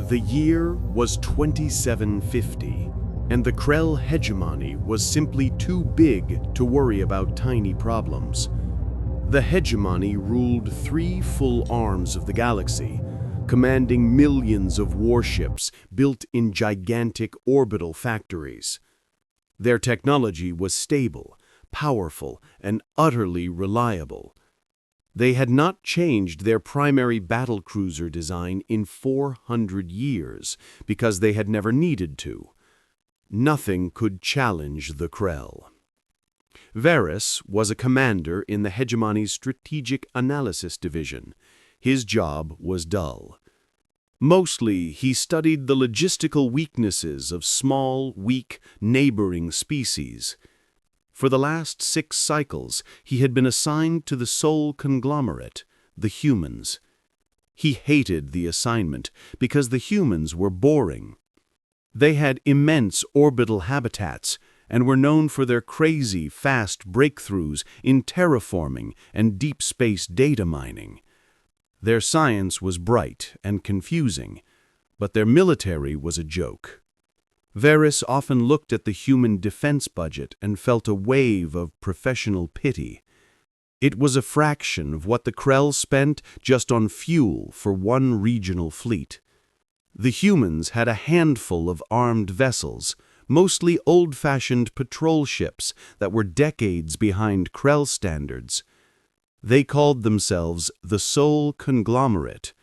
The year was 2750, and the Krell hegemony was simply too big to worry about tiny problems. The hegemony ruled 3 full arms of the galaxy, commanding millions of warships built in gigantic orbital factories. Their technology was stable, powerful, and utterly reliable. They had not changed their primary battlecruiser design in 400 years because they had never needed to. Nothing could challenge the Krell. Varys was a commander in the hegemony's strategic analysis division. His job was dull. Mostly, he studied the logistical weaknesses of small, weak, neighboring species. For the last 6 cycles, he had been assigned to the sole conglomerate, the humans. He hated the assignment because the humans were boring. They had immense orbital habitats and were known for their crazy, fast breakthroughs in terraforming and deep space data mining. Their science was bright and confusing, but their military was a joke. Varys often looked at the human defense budget and felt a wave of professional pity. It was a fraction of what the Krell spent just on fuel for one regional fleet. The humans had a handful of armed vessels, mostly old-fashioned patrol ships that were decades behind Krell standards. They called themselves the sole conglomerate,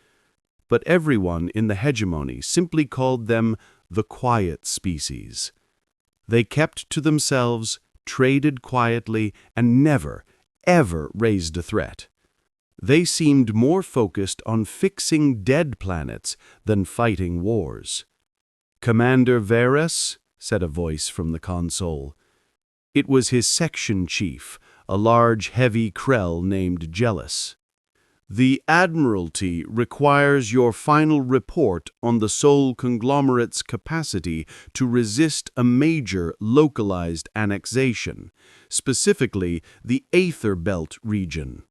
but everyone in the hegemony simply called them the quiet species. They kept to themselves, traded quietly, and never, ever raised a threat. They seemed more focused on fixing dead planets than fighting wars. "Commander Varys," said a voice from the console. It was his section chief, a large, heavy Krell named Jealous. "The Admiralty requires your final report on the sole conglomerate's capacity to resist a major localized annexation, specifically the Aether Belt region."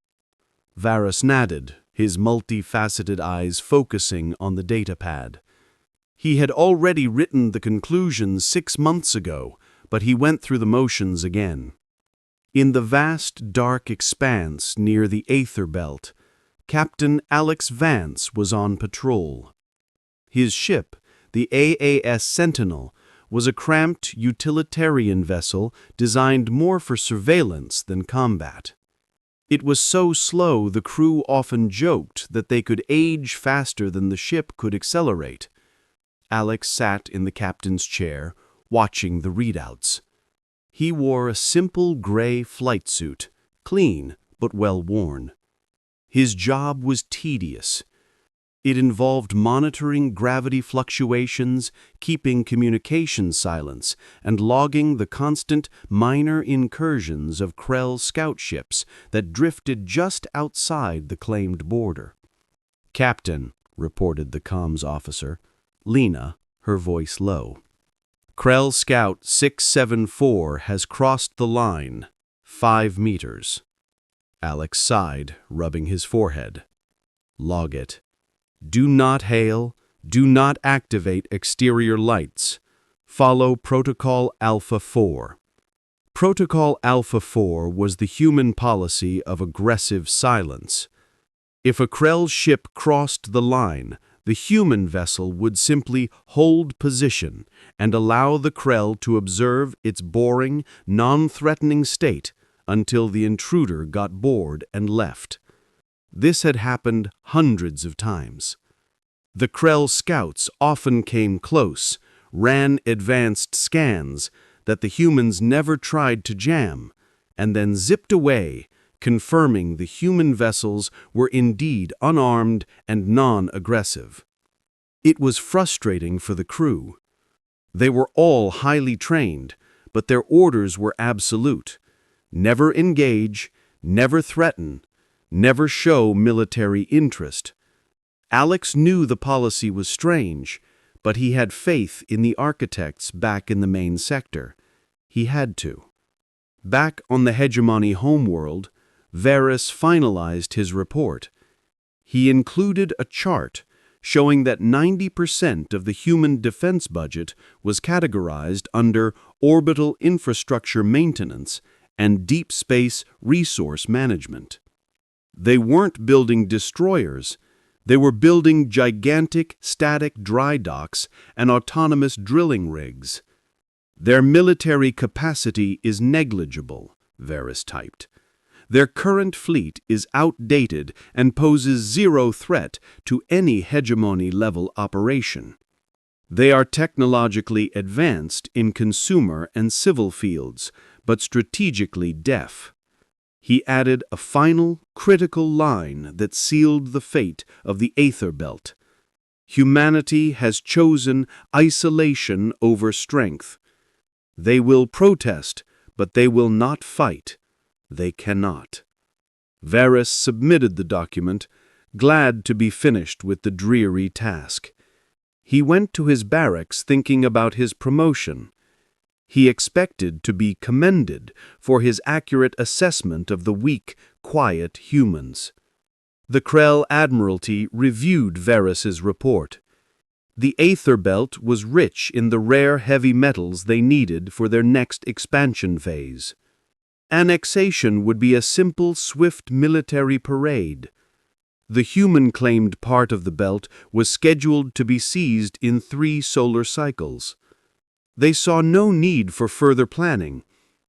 Varys nodded, his multifaceted eyes focusing on the datapad. He had already written the conclusions 6 months ago, but he went through the motions again. In the vast, dark expanse near the Aether Belt, Captain Alex Vance was on patrol. His ship, the AAS Sentinel, was a cramped utilitarian vessel designed more for surveillance than combat. It was so slow the crew often joked that they could age faster than the ship could accelerate. Alex sat in the captain's chair, watching the readouts. He wore a simple gray flight suit, clean but well-worn. His job was tedious. It involved monitoring gravity fluctuations, keeping communication silence, and logging the constant minor incursions of Krell scout ships that drifted just outside the claimed border. "Captain," reported the comms officer, Lena, her voice low. "Krell Scout 674 has crossed the line, 5 meters. Alex sighed, rubbing his forehead. "Log it. Do not hail. Do not activate exterior lights. Follow Protocol Alpha 4. Protocol Alpha 4 was the human policy of aggressive silence. If a Krell ship crossed the line, the human vessel would simply hold position and allow the Krell to observe its boring, non-threatening state until the intruder got bored and left. This had happened hundreds of times. The Krell scouts often came close, ran advanced scans that the humans never tried to jam, and then zipped away, confirming the human vessels were indeed unarmed and non-aggressive. It was frustrating for the crew. They were all highly trained, but their orders were absolute. Never engage, never threaten, never show military interest. Alex knew the policy was strange, but he had faith in the architects back in the main sector. He had to. Back on the hegemony homeworld, Varys finalized his report. He included a chart showing that 90% of the human defense budget was categorized under orbital infrastructure maintenance and deep space resource management. They weren't building destroyers. They were building gigantic static dry docks and autonomous drilling rigs. Their military capacity is negligible, Varys typed. Their current fleet is outdated and poses zero threat to any hegemony-level operation. They are technologically advanced in consumer and civil fields, but strategically deaf. He added a final, critical line that sealed the fate of the Aether Belt. Humanity has chosen isolation over strength. They will protest, but they will not fight. They cannot. Varys submitted the document, glad to be finished with the dreary task. He went to his barracks thinking about his promotion. He expected to be commended for his accurate assessment of the weak, quiet humans. The Krell Admiralty reviewed Varys's report. The Aether Belt was rich in the rare heavy metals they needed for their next expansion phase. Annexation would be a simple, swift military parade. The human-claimed part of the belt was scheduled to be seized in 3 solar cycles. They saw no need for further planning,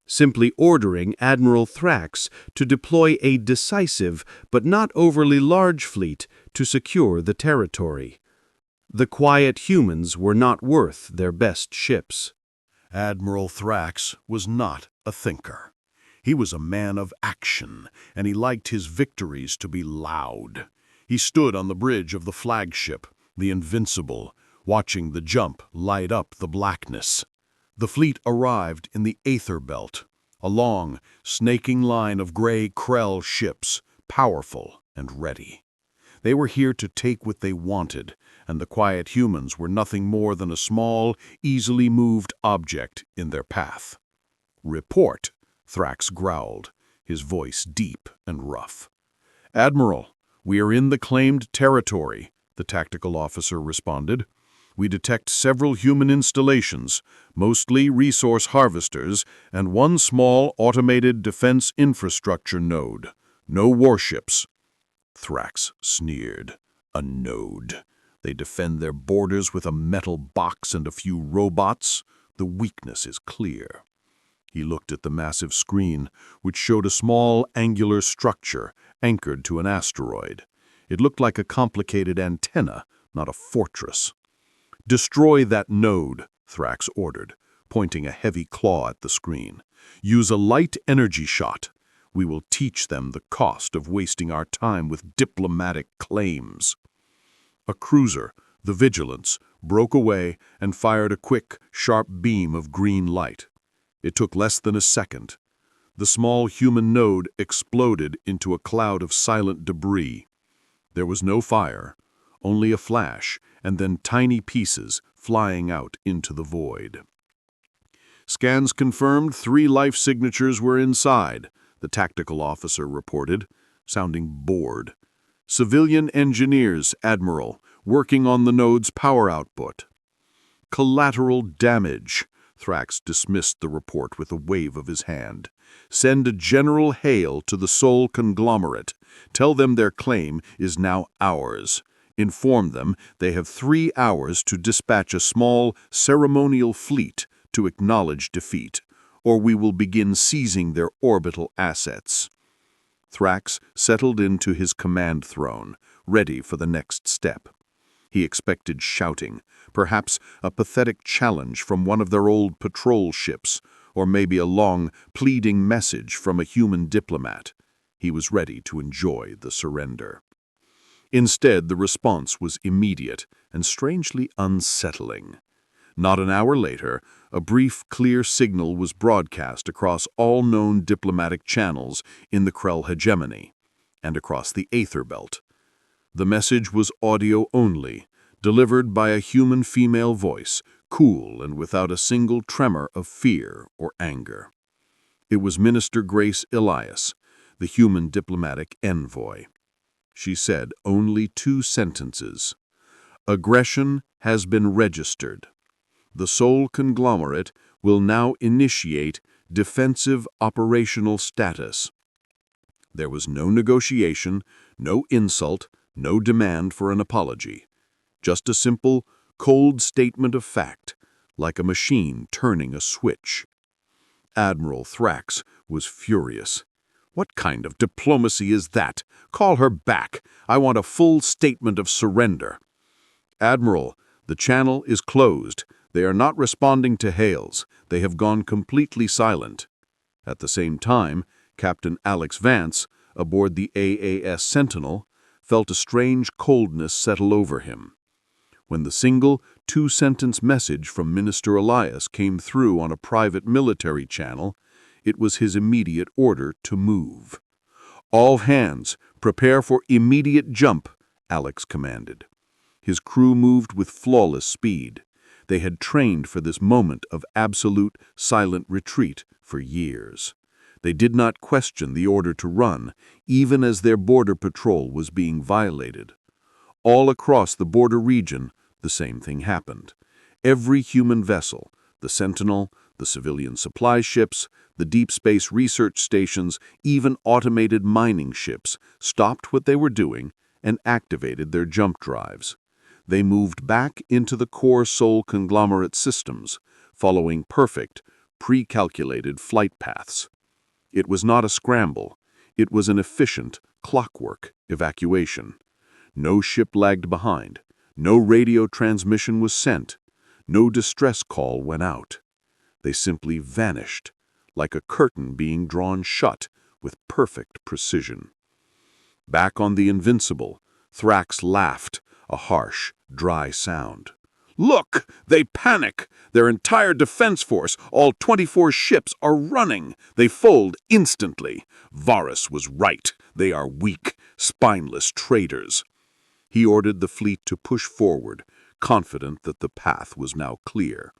simply ordering Admiral Thrax to deploy a decisive but not overly large fleet to secure the territory. The quiet humans were not worth their best ships. Admiral Thrax was not a thinker. He was a man of action, and he liked his victories to be loud. He stood on the bridge of the flagship, the Invincible, watching the jump light up the blackness. The fleet arrived in the Aether Belt, a long, snaking line of gray Krell ships, powerful and ready. They were here to take what they wanted, and the quiet humans were nothing more than a small, easily moved object in their path. "Report," Thrax growled, his voice deep and rough. "Admiral, we are in the claimed territory," the tactical officer responded. "We detect several human installations, mostly resource harvesters, and one small automated defense infrastructure node. No warships." Thrax sneered. "A node. They defend their borders with a metal box and a few robots. The weakness is clear." He looked at the massive screen, which showed a small angular structure anchored to an asteroid. It looked like a complicated antenna, not a fortress. "Destroy that node," Thrax ordered, pointing a heavy claw at the screen. "Use a light energy shot. We will teach them the cost of wasting our time with diplomatic claims." A cruiser, the Vigilance, broke away and fired a quick, sharp beam of green light. It took less than a second. The small human node exploded into a cloud of silent debris. There was no fire, only a flash, and then tiny pieces flying out into the void. "Scans confirmed 3 life signatures were inside," the tactical officer reported, sounding bored. "Civilian engineers, Admiral, working on the node's power output." "Collateral damage," Thrax dismissed the report with a wave of his hand. "Send a general hail to the Sol conglomerate. Tell them their claim is now ours. Inform them they have 3 hours to dispatch a small ceremonial fleet to acknowledge defeat, or we will begin seizing their orbital assets." Thrax settled into his command throne, ready for the next step. He expected shouting, perhaps a pathetic challenge from one of their old patrol ships, or maybe a long, pleading message from a human diplomat. He was ready to enjoy the surrender. Instead, the response was immediate and strangely unsettling. Not an hour later, a brief, clear signal was broadcast across all known diplomatic channels in the Krell hegemony, and across the Aether Belt. The message was audio only, delivered by a human female voice, cool and without a single tremor of fear or anger. It was Minister Grace Elias, the human diplomatic envoy. She said only 2 sentences. Aggression has been registered. The Sol conglomerate will now initiate defensive operational status. There was no negotiation, no insult, no demand for an apology. Just a simple, cold statement of fact, like a machine turning a switch. Admiral Thrax was furious. "What kind of diplomacy is that? Call her back. I want a full statement of surrender." "Admiral, the channel is closed. They are not responding to hails. They have gone completely silent." At the same time, Captain Alex Vance, aboard the AAS Sentinel, felt a strange coldness settle over him. When the single, two-sentence message from Minister Elias came through on a private military channel, it was his immediate order to move. "All hands, prepare for immediate jump," Alex commanded. His crew moved with flawless speed. They had trained for this moment of absolute, silent retreat for years. They did not question the order to run, even as their border patrol was being violated. All across the border region, the same thing happened. Every human vessel, the Sentinel, the civilian supply ships, the deep space research stations, even automated mining ships, stopped what they were doing and activated their jump drives. They moved back into the core Sol conglomerate systems, following perfect, pre-calculated flight paths. It was not a scramble. It was an efficient, clockwork evacuation. No ship lagged behind. No radio transmission was sent. No distress call went out. They simply vanished, like a curtain being drawn shut with perfect precision. Back on the Invincible, Thrax laughed, a harsh, dry sound. "Look! They panic! Their entire defense force, all 24 ships, are running. They fold instantly. Varus was right. They are weak, spineless traitors." He ordered the fleet to push forward, confident that the path was now clear.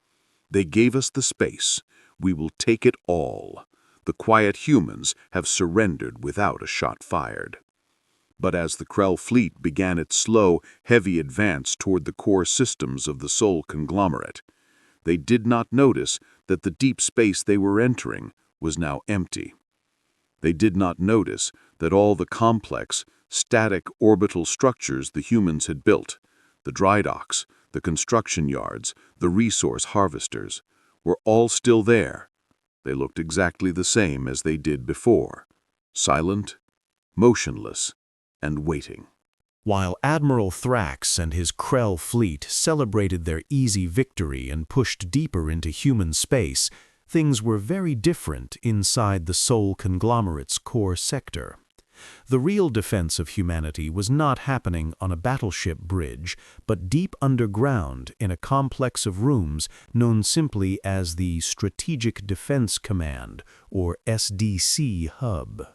"They gave us the space. We will take it all. The quiet humans have surrendered without a shot fired." But as the Krell fleet began its slow, heavy advance toward the core systems of the Sol conglomerate, they did not notice that the deep space they were entering was now empty. They did not notice that all the complex, static orbital structures the humans had built, the dry docks, the construction yards, the resource harvesters, were all still there. They looked exactly the same as they did before, silent, motionless, and waiting. While Admiral Thrax and his Krell fleet celebrated their easy victory and pushed deeper into human space, things were very different inside the Sol conglomerate's core sector. The real defense of humanity was not happening on a battleship bridge, but deep underground in a complex of rooms known simply as the Strategic Defense Command, or SDC hub.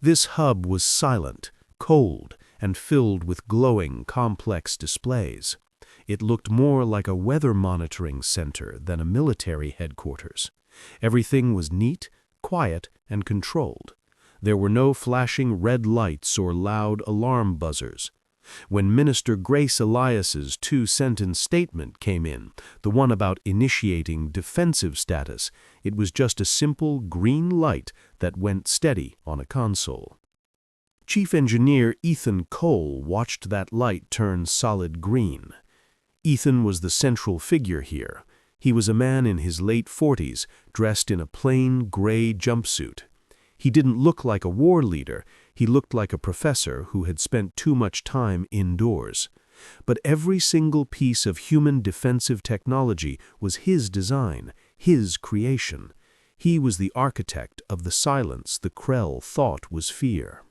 This hub was silent, cold, and filled with glowing, complex displays. It looked more like a weather monitoring center than a military headquarters. Everything was neat, quiet, and controlled. There were no flashing red lights or loud alarm buzzers. When Minister Grace Elias's two-sentence statement came in, the one about initiating defensive status, it was just a simple green light that went steady on a console. Chief Engineer Ethan Cole watched that light turn solid green. Ethan was the central figure here. He was a man in his late 40s, dressed in a plain gray jumpsuit. He didn't look like a war leader. He looked like a professor who had spent too much time indoors. But every single piece of human defensive technology was his design, his creation. He was the architect of the silence the Krell thought was fear.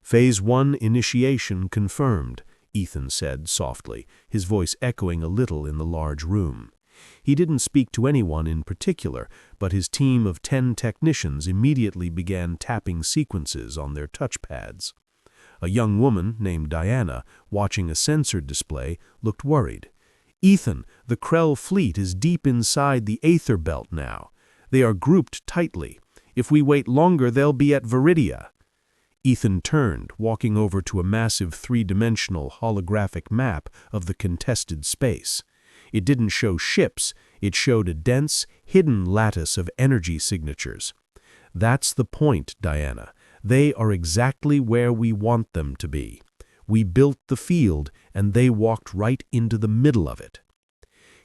"Phase 1 initiation confirmed," Ethan said softly, his voice echoing a little in the large room. He didn't speak to anyone in particular, but his team of 10 technicians immediately began tapping sequences on their touchpads. A young woman named Diana, watching a sensor display, looked worried. "Ethan, the Krell fleet is deep inside the Aether Belt now. They are grouped tightly. If we wait longer, they'll be at Viridia." Ethan turned, walking over to a massive three-dimensional holographic map of the contested space. It didn't show ships, it showed a dense, hidden lattice of energy signatures. That's the point, Diana. They are exactly where we want them to be. We built the field, and they walked right into the middle of it.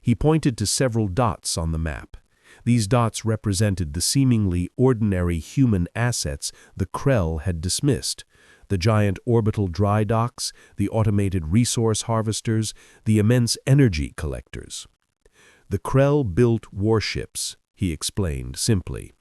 He pointed to several dots on the map. These dots represented the seemingly ordinary human assets the Krell had dismissed: the giant orbital dry docks, the automated resource harvesters, the immense energy collectors. The Krell built warships, he explained simply.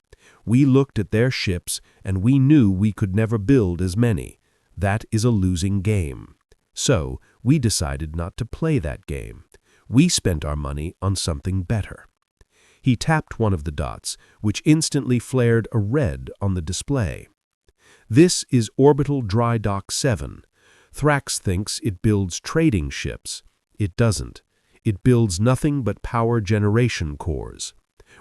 We looked at their ships, and we knew we could never build as many. That is a losing game. So, we decided not to play that game. We spent our money on something better. He tapped one of the dots, which instantly flared a red on the display. This is Orbital Dry Dock 7. Thrax thinks it builds trading ships. It doesn't. It builds nothing but power generation cores.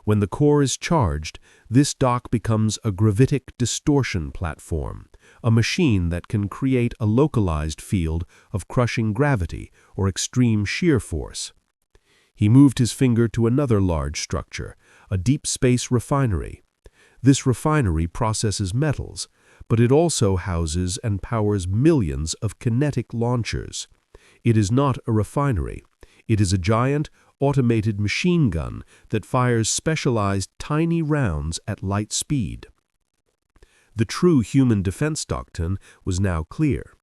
When the core is charged, this dock becomes a gravitic distortion platform, a machine that can create a localized field of crushing gravity or extreme shear force. He moved his finger to another large structure, a deep space refinery. This refinery processes metals, but it also houses and powers millions of kinetic launchers. It is not a refinery. It is a giant, automated machine gun that fires specialized tiny rounds at light speed. The true human defense doctrine was now clear.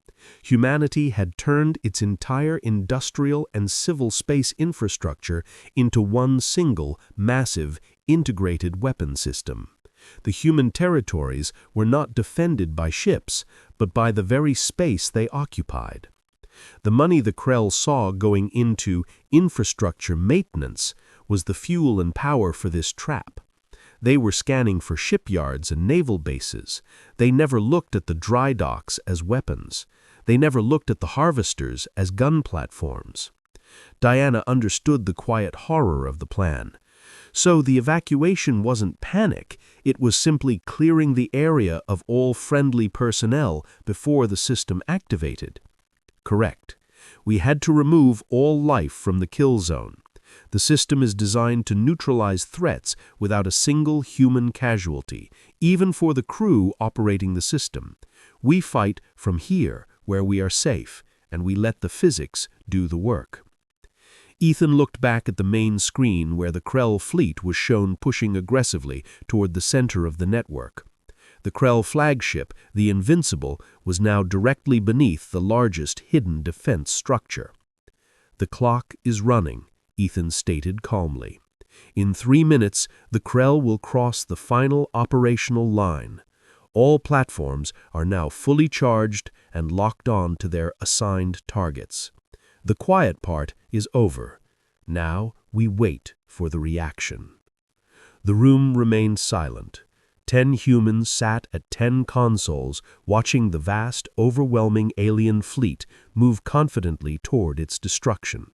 Humanity had turned its entire industrial and civil space infrastructure into one single, massive, integrated weapon system. The human territories were not defended by ships, but by the very space they occupied. The money the Krell saw going into infrastructure maintenance was the fuel and power for this trap. They were scanning for shipyards and naval bases. They never looked at the dry docks as weapons. They never looked at the harvesters as gun platforms. Diana understood the quiet horror of the plan. So the evacuation wasn't panic, it was simply clearing the area of all friendly personnel before the system activated. Correct. We had to remove all life from the kill zone. The system is designed to neutralize threats without a single human casualty, even for the crew operating the system. We fight from here, where we are safe, and we let the physics do the work. Ethan looked back at the main screen where the Krell fleet was shown pushing aggressively toward the center of the network. The Krell flagship, the Invincible, was now directly beneath the largest hidden defense structure. The clock is running, Ethan stated calmly. In 3 minutes, the Krell will cross the final operational line. All platforms are now fully charged and locked on to their assigned targets. The quiet part is over. Now we wait for the reaction. The room remained silent. 10 humans sat at 10 consoles watching the vast, overwhelming alien fleet move confidently toward its destruction.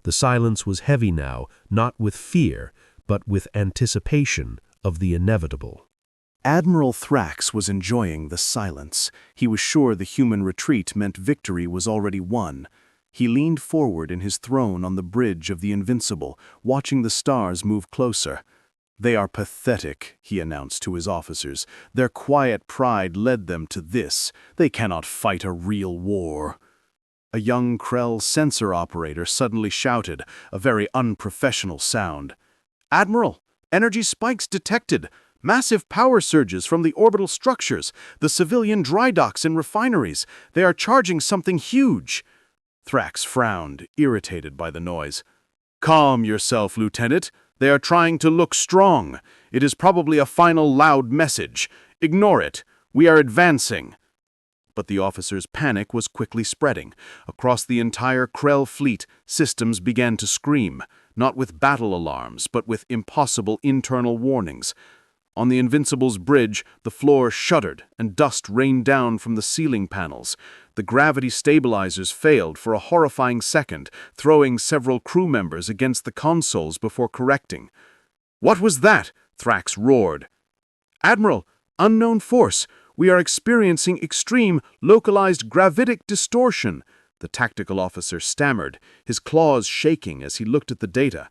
The silence was heavy now, not with fear, but with anticipation of the inevitable. Admiral Thrax was enjoying the silence. He was sure the human retreat meant victory was already won. He leaned forward in his throne on the bridge of the Invincible, watching the stars move closer. "They are pathetic," he announced to his officers. "Their quiet pride led them to this. They cannot fight a real war." A young Krell sensor operator suddenly shouted, a very unprofessional sound. "Admiral, energy spikes detected! Massive power surges from the orbital structures, the civilian dry docks and refineries. They are charging something huge." Thrax frowned, irritated by the noise. "Calm yourself, Lieutenant. They are trying to look strong. It is probably a final loud message. Ignore it. We are advancing." But the officer's panic was quickly spreading. Across the entire Krell fleet, systems began to scream, not with battle alarms, but with impossible internal warnings. On the Invincible's bridge, the floor shuddered and dust rained down from the ceiling panels. The gravity stabilizers failed for a horrifying second, throwing several crew members against the consoles before correcting. "What was that?" Thrax roared. "Admiral, unknown force. We are experiencing extreme, localized gravitic distortion, the tactical officer stammered, his claws shaking as he looked at the data.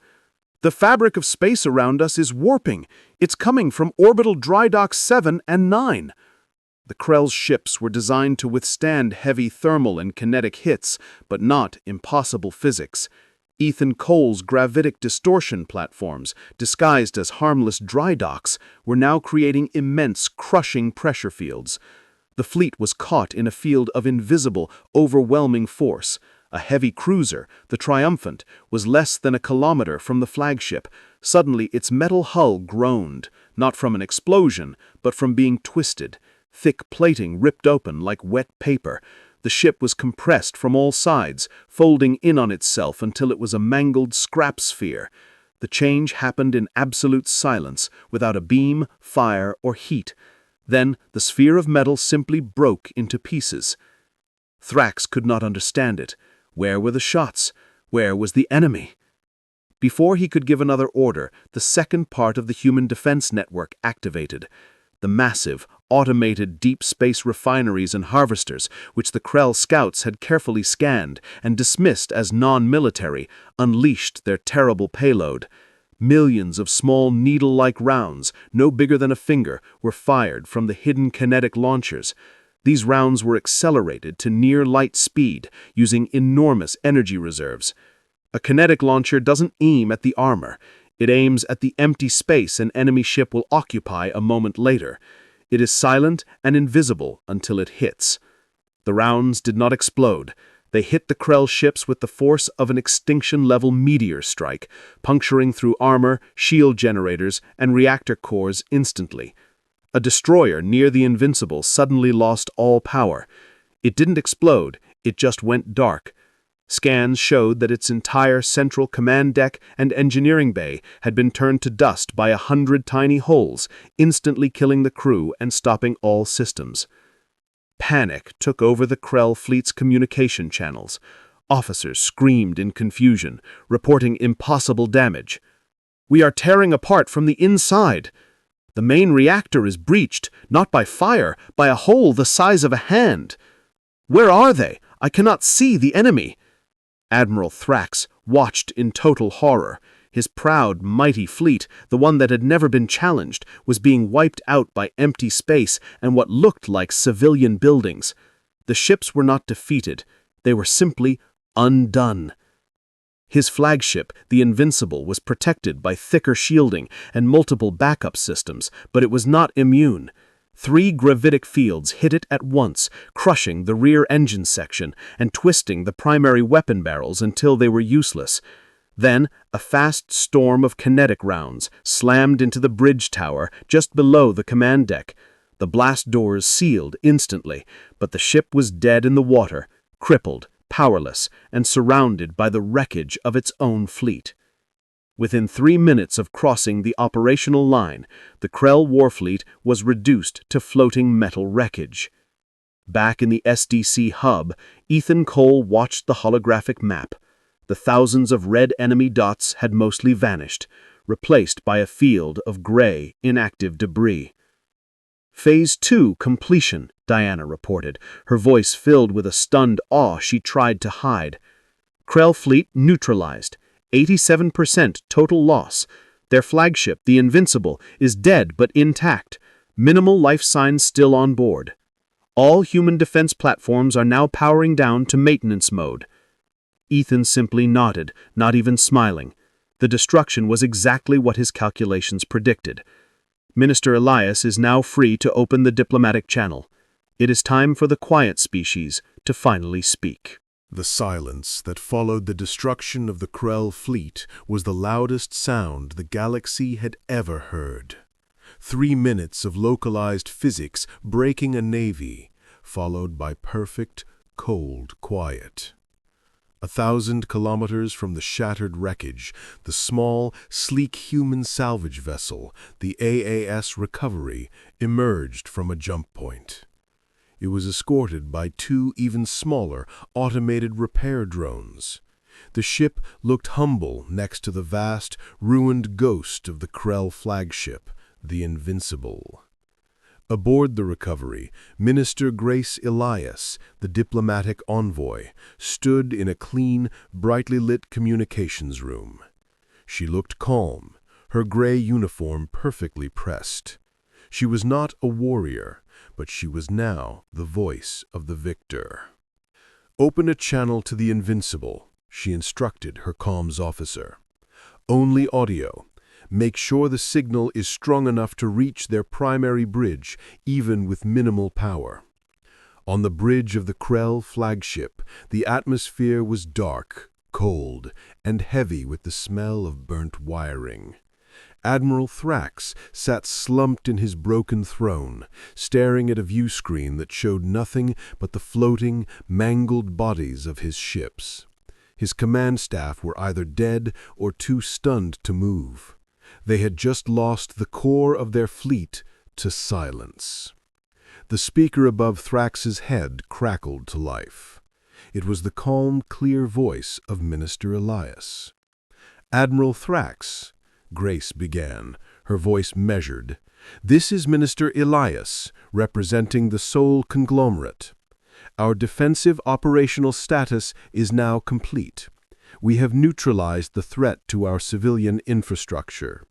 The fabric of space around us is warping. It's coming from orbital dry dock 7 and 9. The Krell's ships were designed to withstand heavy thermal and kinetic hits, but not impossible physics. Ethan Cole's gravitic distortion platforms, disguised as harmless dry docks, were now creating immense, crushing pressure fields. The fleet was caught in a field of invisible, overwhelming force. A heavy cruiser, the Triumphant, was less than a kilometer from the flagship. Suddenly, its metal hull groaned, not from an explosion, but from being twisted. Thick plating ripped open like wet paper. The ship was compressed from all sides, folding in on itself until it was a mangled scrap sphere. The change happened in absolute silence, without a beam, fire, or heat. Then the sphere of metal simply broke into pieces. Thrax could not understand it. Where were the shots? Where was the enemy? Before he could give another order, the second part of the human defense network activated. The massive, automated deep space refineries and harvesters, which the Krell scouts had carefully scanned and dismissed as non-military, unleashed their terrible payload. Millions of small needle-like rounds, no bigger than a finger, were fired from the hidden kinetic launchers. These rounds were accelerated to near-light speed, using enormous energy reserves. A kinetic launcher doesn't aim at the armor. It aims at the empty space an enemy ship will occupy a moment later. It is silent and invisible until it hits. The rounds did not explode. They hit the Krell ships with the force of an extinction-level meteor strike, puncturing through armor, shield generators, and reactor cores instantly. A destroyer near the Invincible suddenly lost all power. It didn't explode, it just went dark. Scans showed that its entire central command deck and engineering bay had been turned to dust by 100 tiny holes, instantly killing the crew and stopping all systems. Panic took over the Krell fleet's communication channels. Officers screamed in confusion, reporting impossible damage. "We are tearing apart from the inside. The main reactor is breached, not by fire, by a hole the size of a hand. Where are they? I cannot see the enemy." Admiral Thrax watched in total horror. His proud, mighty fleet, the one that had never been challenged, was being wiped out by empty space and what looked like civilian buildings. The ships were not defeated. They were simply undone. His flagship, the Invincible, was protected by thicker shielding and multiple backup systems, but it was not immune. 3 gravitic fields hit it at once, crushing the rear engine section and twisting the primary weapon barrels until they were useless. Then, a fast storm of kinetic rounds slammed into the bridge tower just below the command deck. The blast doors sealed instantly, but the ship was dead in the water, crippled, powerless, and surrounded by the wreckage of its own fleet. Within 3 minutes of crossing the operational line, the Krell Warfleet was reduced to floating metal wreckage. Back in the SDC hub, Ethan Cole watched the holographic map. The thousands of red enemy dots had mostly vanished, replaced by a field of gray, inactive debris. "Phase 2 completion," Diana reported, her voice filled with a stunned awe she tried to hide. "Krell fleet neutralized. 87% total loss. Their flagship, the Invincible, is dead but intact. Minimal life signs still on board. All human defense platforms are now powering down to maintenance mode." Ethan simply nodded, not even smiling. The destruction was exactly what his calculations predicted. Minister Elias is now free to open the diplomatic channel. It is time for the quiet species to finally speak. The silence that followed the destruction of the Krell fleet was the loudest sound the galaxy had ever heard. 3 minutes of localized physics breaking a navy, followed by perfect, cold quiet. 1,000 kilometers from the shattered wreckage, the small, sleek human salvage vessel, the AAS Recovery, emerged from a jump point. It was escorted by 2 even smaller, automated repair drones. The ship looked humble next to the vast, ruined ghost of the Krell flagship, the Invincible. Aboard the Recovery, Minister Grace Elias, the diplomatic envoy, stood in a clean, brightly lit communications room. She looked calm, her gray uniform perfectly pressed. She was not a warrior, but she was now the voice of the victor. "Open a channel to the Invincible," she instructed her comms officer. "Only audio. Make sure the signal is strong enough to reach their primary bridge, even with minimal power." On the bridge of the Krell flagship, the atmosphere was dark, cold, and heavy with the smell of burnt wiring. Admiral Thrax sat slumped in his broken throne, staring at a viewscreen that showed nothing but the floating, mangled bodies of his ships. His command staff were either dead or too stunned to move. They had just lost the core of their fleet to silence. The speaker above Thrax's head crackled to life. It was the calm, clear voice of Minister Elias. "Admiral Thrax," Grace began, her voice measured, "this is Minister Elias, representing the Sol conglomerate. Our defensive operational status is now complete. We have neutralized the threat to our civilian infrastructure."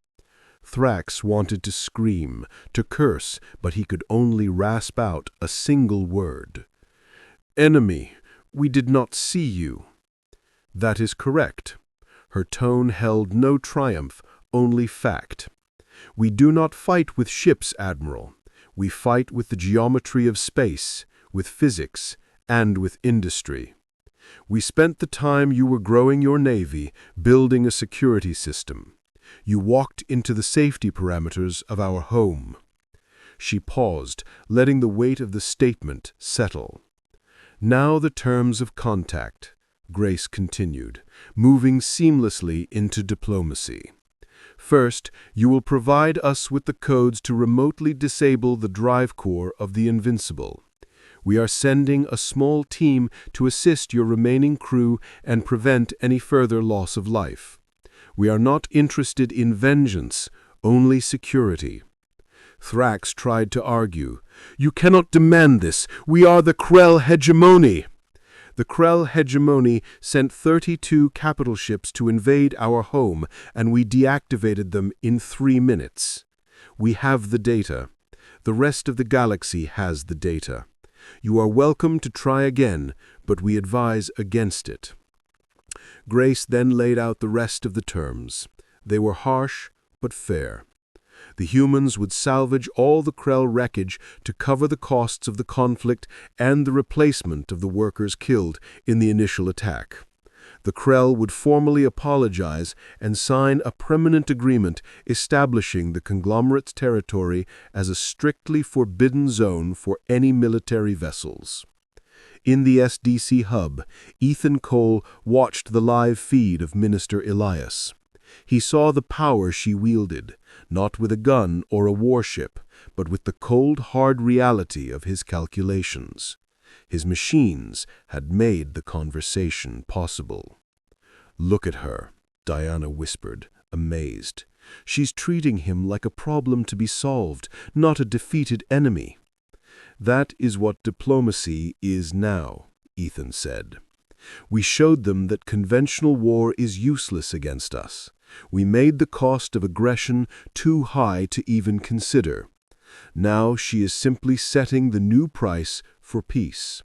Thrax wanted to scream, to curse, but he could only rasp out a single word. "Enemy, we did not see you." "That is correct." Her tone held no triumph, only fact. "We do not fight with ships, Admiral. We fight with the geometry of space, with physics, and with industry. We spent the time you were growing your Navy building a security system. You walked into the safety parameters of our home." She paused, letting the weight of the statement settle. "Now the terms of contact," Grace continued, moving seamlessly into diplomacy. "First, you will provide us with the codes to remotely disable the drive core of the Invincible. We are sending a small team to assist your remaining crew and prevent any further loss of life. We are not interested in vengeance, only security." Thrax tried to argue. "You cannot demand this. We are the Krell hegemony." "The Krell hegemony sent 32 capital ships to invade our home, and we deactivated them in 3 minutes. We have the data. The rest of the galaxy has the data. You are welcome to try again, but we advise against it." Grace then laid out the rest of the terms. They were harsh, but fair. The humans would salvage all the Krell wreckage to cover the costs of the conflict and the replacement of the workers killed in the initial attack. The Krell would formally apologize and sign a permanent agreement establishing the conglomerate's territory as a strictly forbidden zone for any military vessels. In the SDC hub, Ethan Cole watched the live feed of Minister Elias. He saw the power she wielded, not with a gun or a warship, but with the cold, hard reality of his calculations. His machines had made the conversation possible. "Look at her," Diana whispered, amazed. "She's treating him like a problem to be solved, not a defeated enemy." "That is what diplomacy is now," Ethan said. "We showed them that conventional war is useless against us. We made the cost of aggression too high to even consider. Now she is simply setting the new price for peace."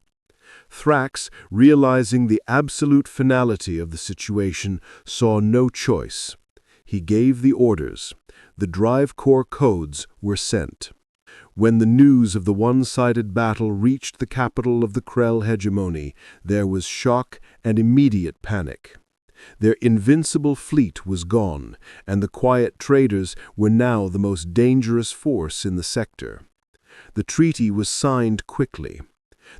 Thrax, realizing the absolute finality of the situation, saw no choice. He gave the orders. The drive core codes were sent. When the news of the one-sided battle reached the capital of the Krell hegemony, there was shock and immediate panic. Their invincible fleet was gone, and the quiet traders were now the most dangerous force in the sector. The treaty was signed quickly.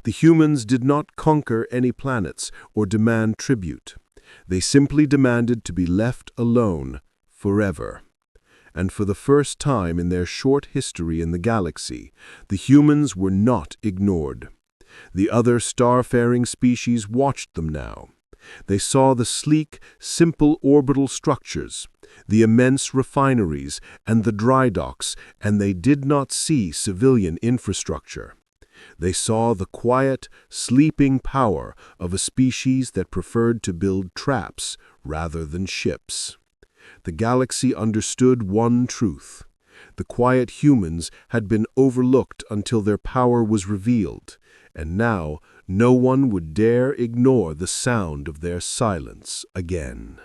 The humans did not conquer any planets or demand tribute. They simply demanded to be left alone forever. And for the first time in their short history in the galaxy, the humans were not ignored. The other star-faring species watched them now. They saw the sleek, simple orbital structures, the immense refineries and the dry docks, and they did not see civilian infrastructure. They saw the quiet, sleeping power of a species that preferred to build traps rather than ships. The galaxy understood one truth. The quiet humans had been overlooked until their power was revealed, and now no one would dare ignore the sound of their silence again.